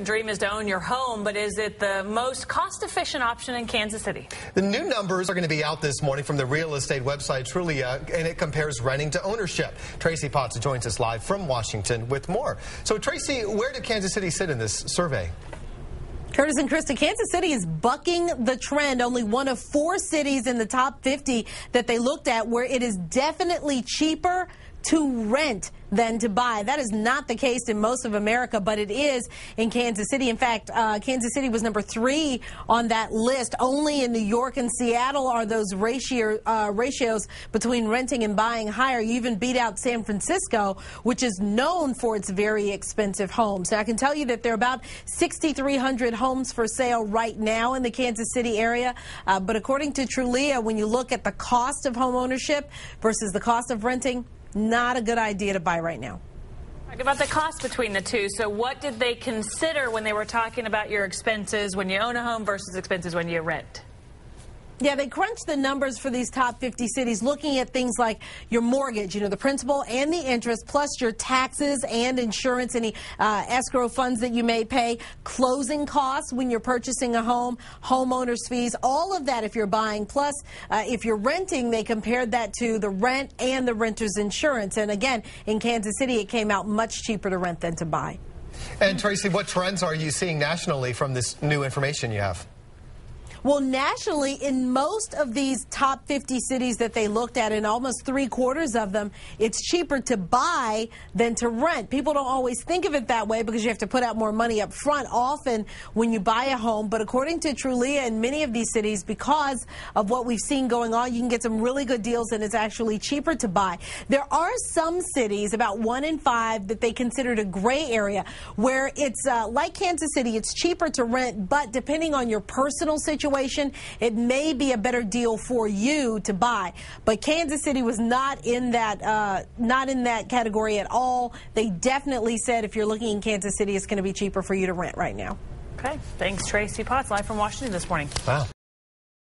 Dream is to own your home, but is it the most cost-efficient option in Kansas City? The new numbers are going to be out this morning from the real estate website Trulia, and it compares renting to ownership. Tracy Potts joins us live from Washington with more. So, Tracy, where did Kansas City sit in this survey? Curtis and Krista, Kansas City is bucking the trend. Only one of 4 cities in the top 50 that they looked at where it is definitely cheaper to rent than to buy. That is not the case in most of America, but it is in Kansas City. In fact, Kansas City was number 3 on that list. Only in New York and Seattle are those ratios between renting and buying higher. You even beat out San Francisco, which is known for its very expensive homes. Now, I can tell you that there are about 6,300 homes for sale right now in the Kansas City area. But according to Trulia, when you look at the cost of home ownership versus the cost of renting, not a good idea to buy right now. Talk about the cost between the two. So what did they consider when they were talking about your expenses when you own a home versus expenses when you rent? Yeah, they crunched the numbers for these top 50 cities, looking at things like your mortgage, the principal and the interest, plus your taxes and insurance, any escrow funds that you may pay, closing costs when you're purchasing a home, homeowners fees, all of that if you're buying. Plus, if you're renting, they compared that to the rent and the renter's insurance. And again, in Kansas City, it came out much cheaper to rent than to buy. And Tracy, what trends are you seeing nationally from this new information you have? Well, nationally, in most of these top 50 cities that they looked at, in almost 3/4 of them, it's cheaper to buy than to rent. People don't always think of it that way because you have to put out more money up front often when you buy a home. But according to Trulia, in many of these cities, because of what we've seen going on, you can get some really good deals and it's actually cheaper to buy. There are some cities, about 1 in 5, that they considered a gray area where it's like Kansas City, it's cheaper to rent, but depending on your personal situation, it may be a better deal for you to buy. But Kansas City was not in that category at all. They definitely said if you're looking in Kansas City, it's going to be cheaper for you to rent right now. Okay. Thanks, Tracy Potts, live from Washington this morning. Wow.